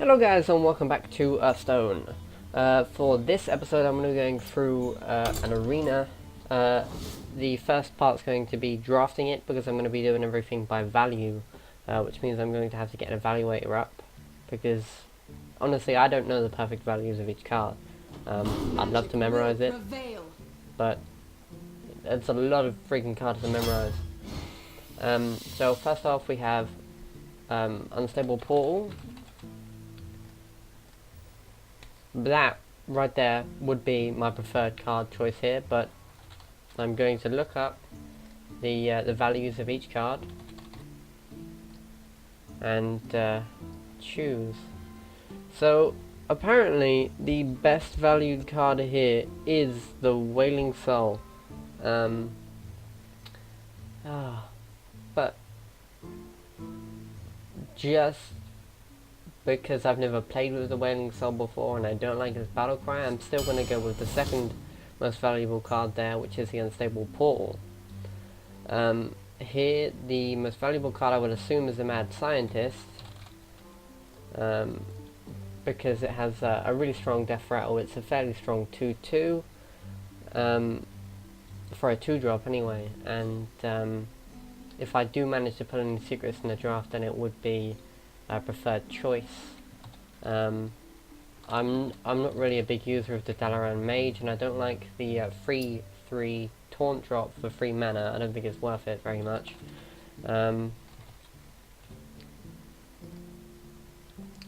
Hello guys and welcome back to Hearthstone. For this episode I'm going to be going through an arena. The first part's going to be drafting it because I'm going to be doing everything by value, which means I'm going to have to get an evaluator up because honestly I don't know the perfect values of each card. I'd love to memorize it, but it's a lot of freaking cards to memorize. So first off we have Unstable Portal. That right there would be my preferred card choice here, but I'm going to look up the values of each card and choose. So apparently the best valued card here is the Wailing Soul. But just because I've never played with the Wailing Soul before and I don't like his battle cry, I'm still going to go with the second most valuable card there, which is the Unstable Portal. Here, the most valuable card I would assume is the Mad Scientist, because it has a really strong death rattle. It's a fairly strong 2-2, for a 2-drop anyway, and if I do manage to pull any secrets in the draft, then it would be preferred choice. I'm not really a big user of the Dalaran Mage, and I don't like the free 3 taunt drop for free mana. I don't think it's worth it very much.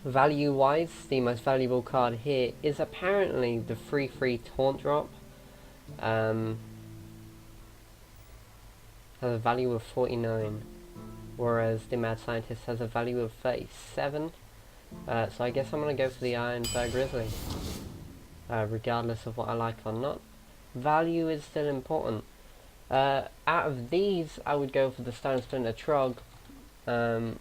Value wise, the most valuable card here is apparently the free taunt drop. Has a value of 49. Whereas the Mad Scientist has a value of 37. So I guess I'm going to go for the Iron Fur Grizzly, regardless of what I like or not. Value is still important. Out of these, I would go for the Stone Splinter Trog, not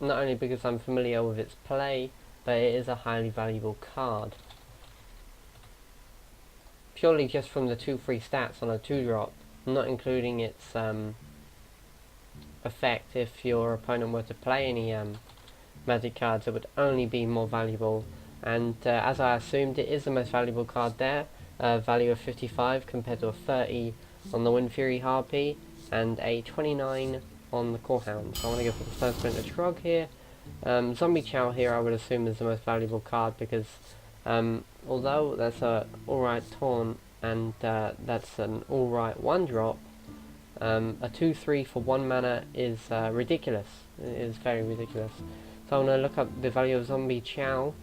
only because I'm familiar with its play, but it is a highly valuable card. Purely just from the 2 free stats on a 2-drop, not including its effect. If your opponent were to play any magic cards, it would only be more valuable, and as I assumed, it is the most valuable card there. Value of 55 compared to a 30 on the Wind Fury Harpy and a 29 on the Corehound. So I want to go for the Stone Splinter Trog here. Zombie Chow here I would assume is the most valuable card because although that's a alright taunt and that's an alright 1-drop, a 2-3 for 1 mana is ridiculous. It is very ridiculous. So I'm going to look up the value of Zombie Chow,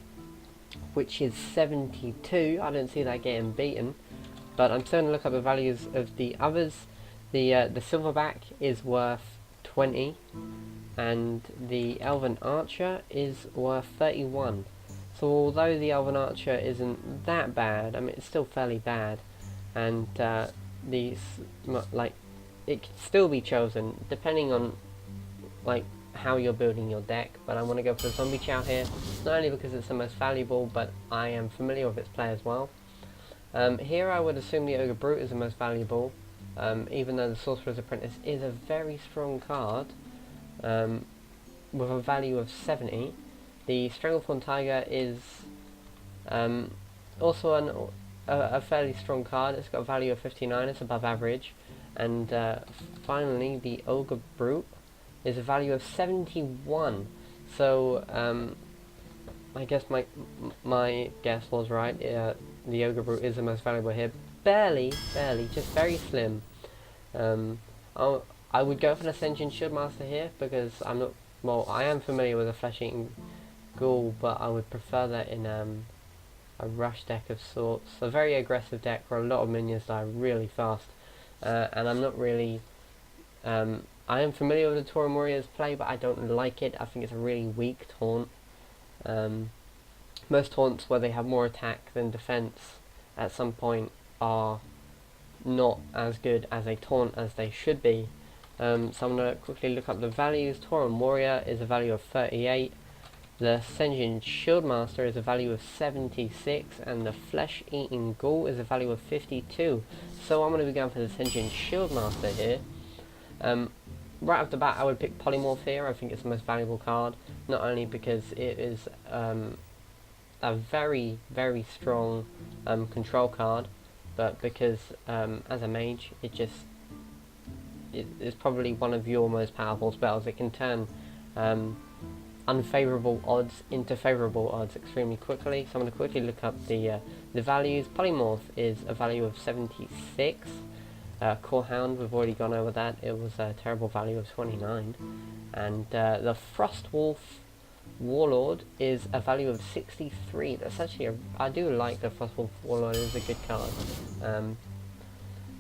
which is 72. I don't see that getting beaten, but I'm still going to look up the values of the others. The Silverback is worth 20, and the Elven Archer is worth 31. So although the Elven Archer isn't that bad, I mean it's still fairly bad, and it can still be chosen depending on how you're building your deck, but I want to go for the Zombie Chow here, not only because it's the most valuable, but I am familiar with its play as well. Here I would assume the Ogre Brute is the most valuable, even though the Sorcerer's Apprentice is a very strong card, with a value of 70. The Stranglethorn Tiger is also a fairly strong card. It's got a value of 59, it's above average. And finally, the Ogre Brute is a value of 71. So I guess my guess was right. The Ogre Brute is the most valuable here. Barely, just very slim. I would go for the Ascension Shieldmaster here because I'm not. Well, I am familiar with a Flesh-Eating Ghoul, but I would prefer that in a rush deck of sorts. A very aggressive deck where a lot of minions die really fast. And I'm not really. I am familiar with the Tauren Warrior's play, but I don't like it. I think it's a really weak taunt. Most taunts where they have more attack than defense at some point are not as good as a taunt as they should be. So I'm going to quickly look up the values. Tauren Warrior is a value of 38. The Ascension Shieldmaster is a value of 76, and the Flesh-Eating Ghoul is a value of 52. So I'm going to be going for the Ascension Shieldmaster here. right off the bat, I would pick Polymorph here. I think it's the most valuable card, not only because it is a very, very strong control card, but because as a mage, it is probably one of your most powerful spells. It can turn unfavourable odds into favourable odds extremely quickly. So I'm going to quickly look up the values. Polymorph is a value of 76. Core Hound, we've already gone over that. It was a terrible value of 29. And the Frost Wolf Warlord is a value of 63. That's actually I do like the Frost Wolf Warlord. It is a good card.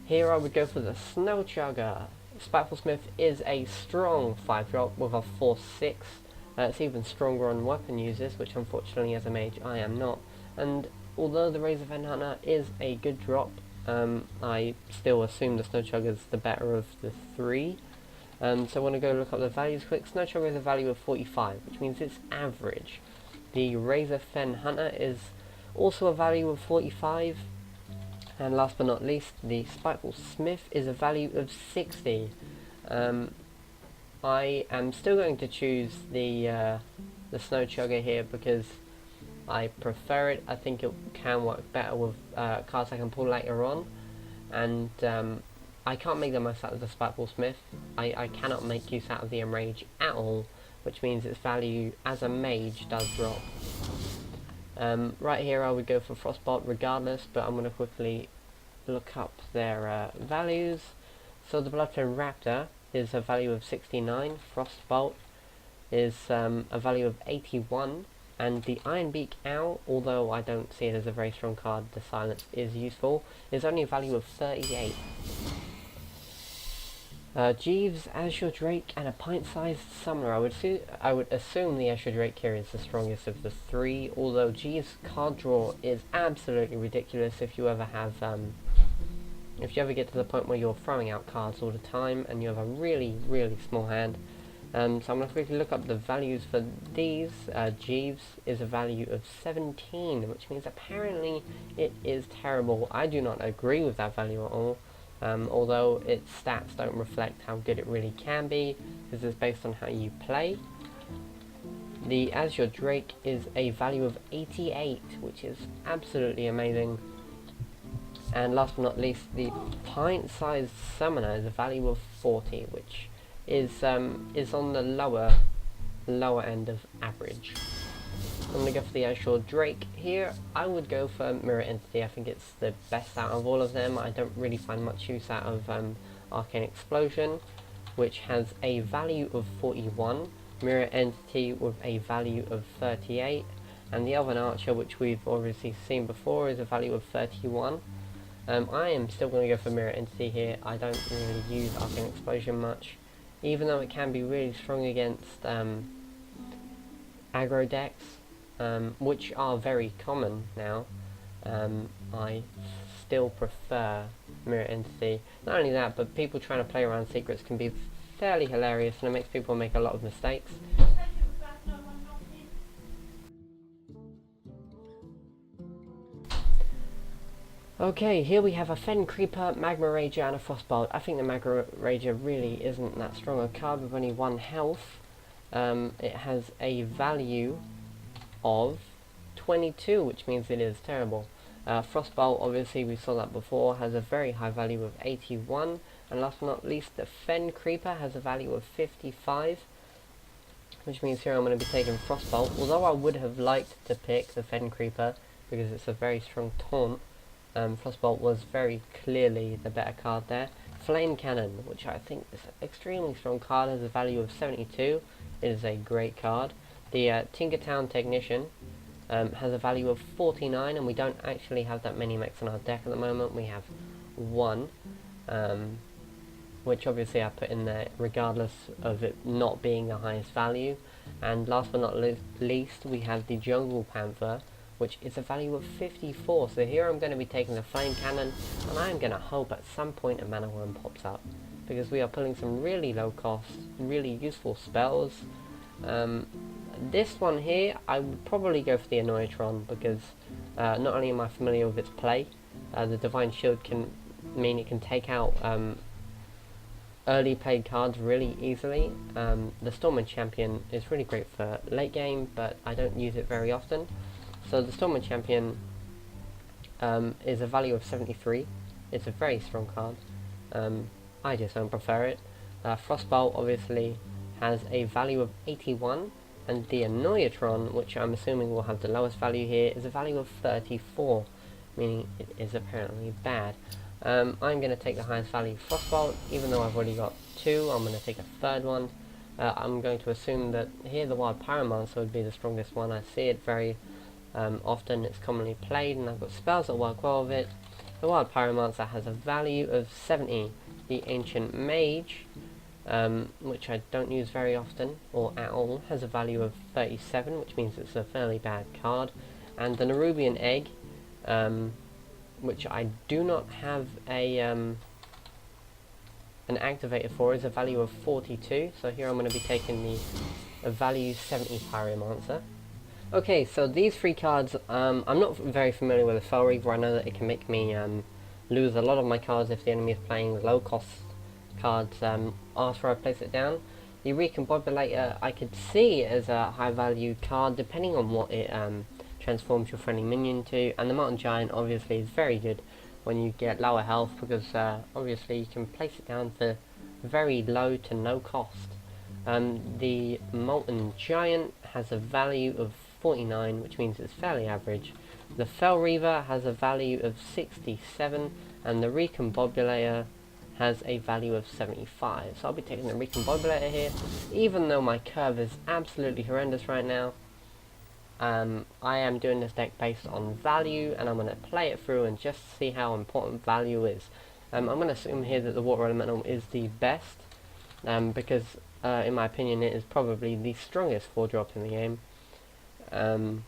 Here I would go for the Snow Chugger. Spiteful Smith is a strong 5-drop with a 4/6. It's even stronger on weapon users, which unfortunately as a mage I am not. And although the Razorfen Hunter is a good drop, I still assume the Snow Chugger is the better of the three. So I want to go look up the values quick. Snow Chugger is a value of 45, which means it's average. The Razorfen Hunter is also a value of 45. And last but not least, the Spiteful Smith is a value of 60. I am still going to choose the Snow Chugger here because I prefer it. I think it can work better with cards I can pull later on, and I can't make the most out of the Spiteful Smith. I cannot make use out of the Enrage at all, which means its value as a mage does drop. Right here I would go for Frostbolt regardless, but I'm going to quickly look up their values. So the Bloodfin Raptor is a value of 69, Frostbolt is a value of 81, and the Ironbeak Owl, although I don't see it as a very strong card, the silence is useful, is only a value of 38. Jeeves, Azure Drake, and a pint-sized summoner. I would assume the Azure Drake here is the strongest of the three, although Jeeves' card draw is absolutely ridiculous if you ever have if you ever get to the point where you're throwing out cards all the time and you have a really, really small hand. So I'm going to quickly look up the values for these. Jeeves is a value of 17, which means apparently it is terrible. I do not agree with that value at all, although its stats don't reflect how good it really can be, because it's based on how you play. The Azure Drake is a value of 88, which is absolutely amazing. And last but not least, the pint-sized summoner is a value of 40, which is on the lower end of average. I'm going to go for the Azure Drake here. I would go for Mirror Entity. I think it's the best out of all of them. I don't really find much use out of Arcane Explosion, which has a value of 41. Mirror Entity with a value of 38. And the Elven Archer, which we've obviously seen before, is a value of 31. I am still going to go for Mirror Entity here. I don't really use Arcane Explosion much, even though it can be really strong against aggro decks, which are very common now. I still prefer Mirror Entity. Not only that, but people trying to play around secrets can be fairly hilarious, and it makes people make a lot of mistakes. Okay, here we have a Fen Creeper, Magma Rager, and a Frostbolt. I think the Magma Rager really isn't that strong a card with only 1 health. It has a value of 22, which means it is terrible. Frostbolt, obviously we saw that before, has a very high value of 81. And last but not least, the Fen Creeper has a value of 55. Which means here I'm going to be taking Frostbolt, although I would have liked to pick the Fen Creeper because it's a very strong taunt. Frostbolt was very clearly the better card there. Flame Cannon, which I think is an extremely strong card, has a value of 72. It is a great card. The Tinkertown Technician has a value of 49, and we don't actually have that many mechs on our deck at the moment. We have 1, which obviously I put in there regardless of it not being the highest value. And last but not least, we have the Jungle Panther, which is a value of 54. So here I'm going to be taking the Flame Cannon, and I'm going to hope at some point a Mana Worm pops up, because we are pulling some really low cost, really useful spells. This one here, I would probably go for the Annoyatron, because not only am I familiar with its play, the Divine Shield can mean it can take out early played cards really easily. The Stormwind Champion is really great for late game, but I don't use it very often. So the Stormwind Champion is a value of 73. It's a very strong card. I just don't prefer it. Frostbolt obviously has a value of 81, and the Annoyatron, which I'm assuming will have the lowest value here, is a value of 34, meaning it is apparently bad. I'm going to take the highest value Frostbolt, even though I've already got two. I'm going to take a third one. I'm going to assume that here the Wild Pyromancer would be the strongest one. I see it very often, it's commonly played, and I've got spells that work well with it. The Wild Pyromancer has a value of 70. The Ancient Mage, which I don't use very often, or at all, has a value of 37, which means it's a fairly bad card. And the Nerubian Egg, which I do not have an activator for, is a value of 42, so here I'm going to be taking the value 70 Pyromancer. Okay, so these three cards, I'm not very familiar with the Fel Reaver. I know that it can make me lose a lot of my cards if the enemy is playing low cost cards after I place it down. The Recombobulator I could see as a high value card depending on what it transforms your friendly minion to, and the Mountain Giant obviously is very good when you get lower health, because obviously you can place it down for very low to no cost. The Molten Giant has a value of 49, which means it's fairly average. The Fel Reaver has a value of 67, and the Recombobulator has a value of 75. So I'll be taking the Recombobulator here, even though my curve is absolutely horrendous right now. I am doing this deck based on value, and I'm going to play it through and just see how important value is. I'm going to assume here that the Water Elemental is the best, because in my opinion it is probably the strongest 4-drop in the game. The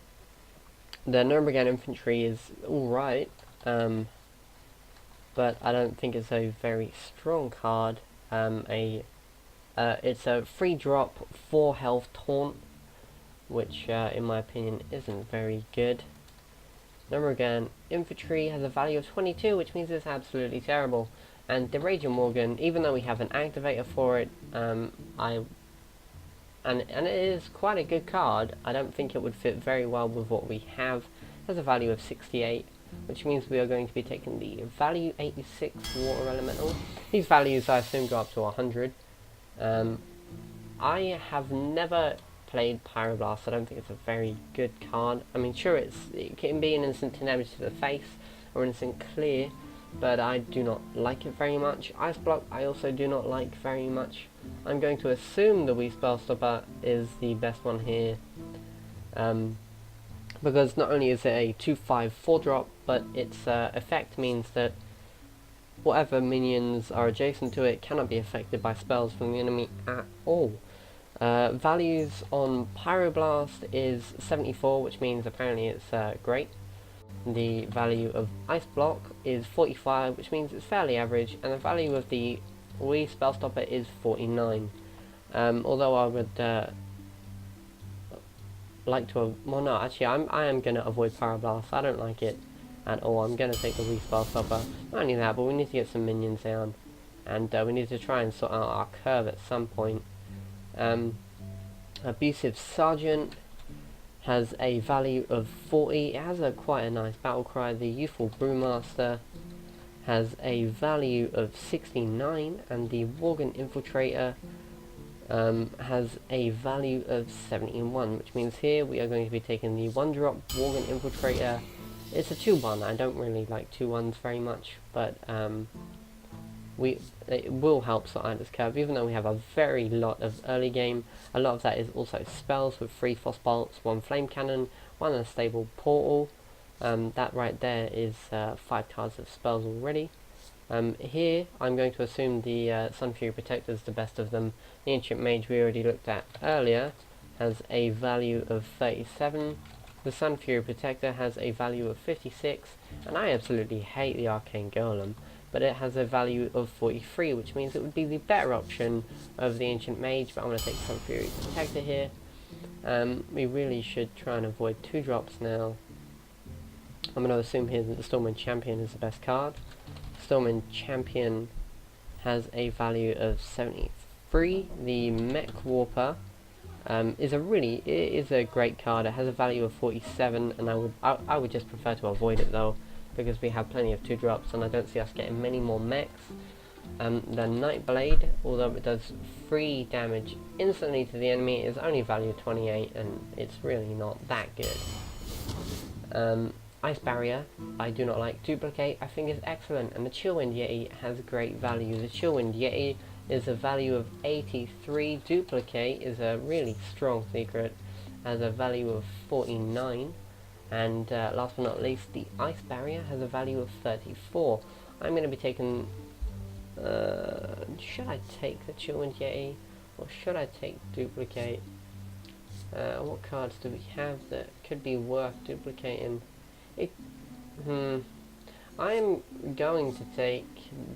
Nurmbergen Infantry is alright, but I don't think it's a very strong card. It's a 3-drop 4 health taunt, which in my opinion isn't very good. Nurmbergen Infantry has a value of 22, which means it's absolutely terrible. And the Ranger Morgan, even though we have an activator for it, and it is quite a good card, I don't think it would fit very well with what we have. It has a value of 68, which means we are going to be taking the value 86 Water Elemental. These values I assume go up to 100. I have never played Pyroblast. I don't think it's a very good card. I mean, sure, it can be an instant damage to the face or an instant clear, but I do not like it very much. Ice Block I also do not like very much. I'm going to assume the Wii Spell Stopper is the best one here, because not only is it a 2/5 4-drop, but its effect means that whatever minions are adjacent to it cannot be affected by spells from the enemy at all. Values on Pyroblast is 74, which means apparently it's great. The value of Ice Block is 45, which means it's fairly average, and the value of the Wii Spell Stopper is 49. Although I would like to, well no, actually I am going to avoid Pyroblast. I don't like it at all. I'm going to take the Wii Spell Stopper. Not only that, but we need to get some minions down, and we need to try and sort out our curve at some point. Abusive Sergeant has a value of 40. It has quite a nice battle cry. The Youthful Brewmaster has a value of 69, and the Worgen Infiltrator has a value of 71, which means here we are going to be taking the 1-drop Worgen Infiltrator. It's a 2-1. I don't really like 2-1s very much, but it will help sort out this curve, even though we have a very lot of early game. A lot of that is also spells with 3 Frostbolts, 1 Flame Cannon, 1 Unstable Portal. That right there is 5 cards of spells already. Here I'm going to assume the Sun Fury Protector is the best of them. The Ancient Mage we already looked at earlier has a value of 37. The Sun Fury Protector has a value of 56, and I absolutely hate the Arcane Golem, but it has a value of 43, which means it would be the better option of the Ancient Mage, but I'm going to take Sun Fury Protector here. We really should try and avoid 2-drops now. I'm going to assume here that the Stormwind Champion is the best card. Stormwind Champion has a value of 73. The Mech Warper is a great card. It has a value of 47, and I would just prefer to avoid it though, because we have plenty of 2-drops, and I don't see us getting many more mechs. The Nightblade, although it does 3 damage instantly to the enemy, is only value 28, and it's really not that good. Ice Barrier, I do not like. Duplicate, I think is excellent, and the Chillwind Yeti has great value. The Chillwind Yeti is a value of 83. Duplicate is a really strong secret, has a value of 49. And last but not least, the Ice Barrier has a value of 34. I'm going to be taking... should I take the Chillwind Yeti, or should I take Duplicate? What cards do we have that could be worth duplicating? I'm going to take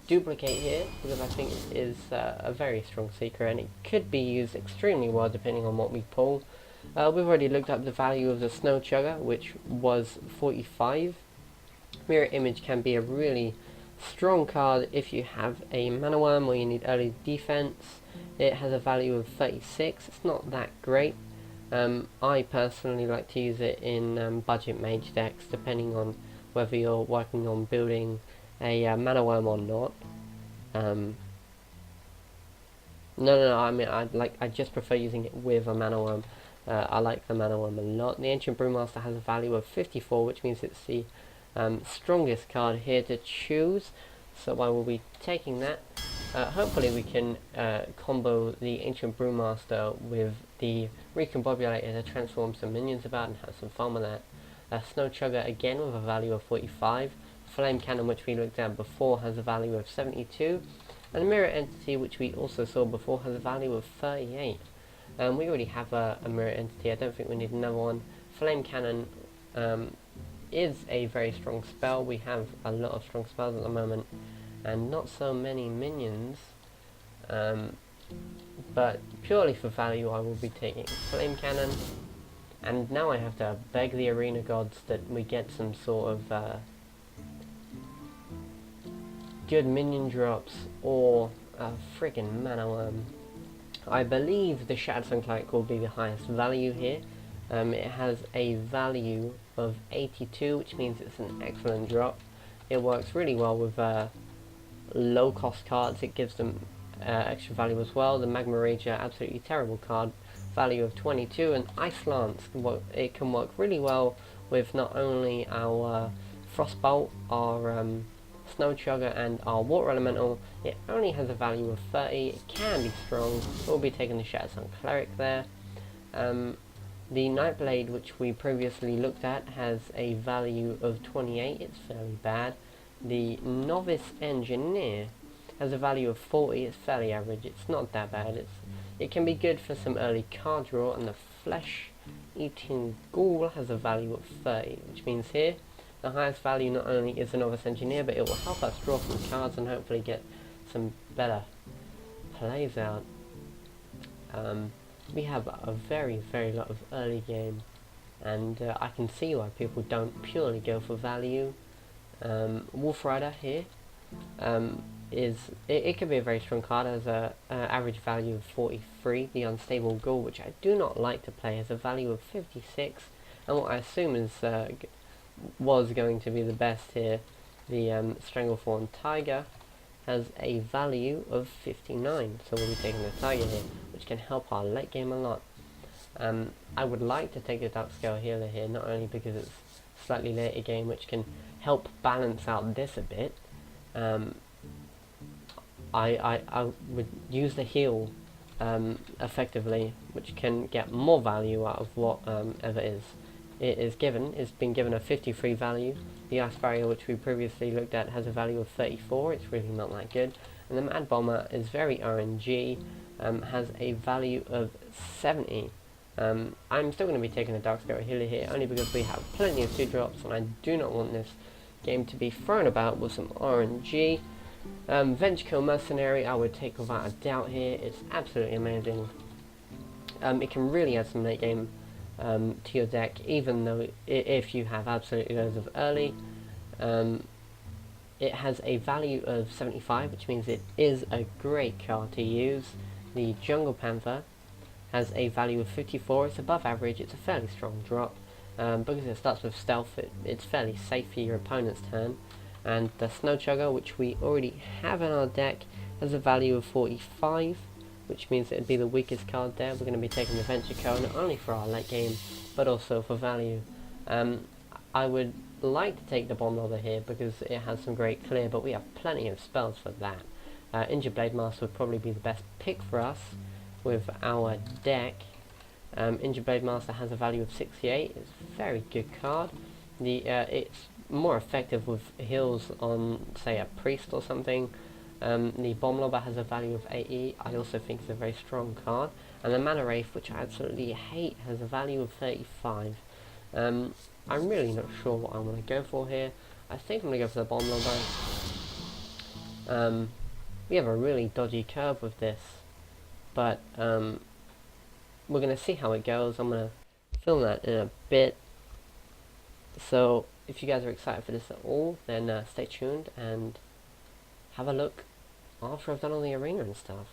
Duplicate here, because I think it is a very strong seeker, and it could be used extremely well depending on what we pull. We've already looked up the value of the Snow Chugger, which was 45. Mirror Image can be a really strong card if you have a Mana Worm or you need early defense. It has a value of 36. It's not that great. I personally like to use it in budget Mage decks, depending on whether you're working on building a Mana Worm or not. No, I mean I just prefer using it with a Mana Worm. I like the Mana Worm a lot. The Ancient Brewmaster has a value of 54, which means it's the strongest card here to choose, so I will be taking that. Hopefully we can combo the Ancient Brewmaster with the Recombobulator to transform some minions about and have some fun with that. Snow Chugger again with a value of 45. Flame Cannon, which we looked at before, has a value of 72. And Mirror Entity, which we also saw before, has a value of 38. We already have a Mirror Entity, I don't think we need another one. Flame Cannon is a very strong spell. We have a lot of strong spells at the moment, and not so many minions, but purely for value I will be taking Flame Cannon. And now I have to beg the arena gods that we get some sort of good minion drops or a friggin' Mana Worm. I believe the Shattered Sun Cleric will be the highest value here. It has a value of 82, which means it's an excellent drop. It works really well with low cost cards. It gives them extra value as well. The Magma Rager, absolutely terrible card, value of 22. And Ice Lance, it can work really well with not only our Frostbolt, our Snow Chugger and our Water Elemental. It only has a value of 30. It can be strong. We'll be taking the Shattered Sun Cleric there. The Nightblade, which we previously looked at, has a value of 28. It's fairly bad. The Novice Engineer has a value of 40. It's fairly average. It's not that bad. It can be good for some early card draw. And the Flesh Eating Ghoul has a value of 30, which means here the highest value not only is the Novice Engineer, but it will help us draw some cards and hopefully get some better plays out. We have a very lot of early game, and I can see why people don't purely go for value. Wolf Rider here it could be a very strong card. As a average value of 43. The Unstable Ghoul, which I do not like to play, has a value of 56, and what I assume is was going to be the best here, the Stranglethorn Tiger, has a value of 59, so we'll be taking the Tiger here, which can help our late game a lot. I would like to take the Darkscale Healer here, not only because it's slightly later game, which can help balance out this a bit. I would use the heal effectively, which can get more value out of whatever is given. It's been given a 53 value. The Ice Barrier, which we previously looked at, has a value of 34. It's really not that good. And the Mad Bomber is very RNG, has a value of 70. I'm still going to be taking the Darkscale Healer here, only because we have plenty of 2-drops, and I do not want this game to be thrown about with some RNG. Venture Mercenary I would take without a doubt here. It's absolutely amazing. It can really add some late game to your deck, even though if you have absolutely loads of early. it has a value of 75, which means it is a great card to use. The Jungle Panther has a value of 54. It's above average. It's a fairly strong drop. Because it starts with stealth, it's fairly safe for your opponent's turn. And the Snow Chugger, which we already have in our deck, has a value of 45, which means it'd be the weakest card there. We're going to be taking the Venture Code not only for our late game, but also for value. I would like to take the Bomb Lobber here because it has some great clear, but we have plenty of spells for that. Injured Blade Master would probably be the best pick for us with our deck. Injured Blade Master has a value of 68. It's a very good card. It's more effective with heals on, say, a priest or something. The Bomb Lobber has a value of 80. I also think it's a very strong card. And the Mana Wraith, which I absolutely hate, has a value of 35. I'm really not sure what I want to go for here. I think I'm going to go for the Bomb Lobber. We have a really dodgy curve with this, but we're going to see how it goes. I'm going to film that in a bit. So if you guys are excited for this at all, then stay tuned and have a look after I've done all the arena and stuff.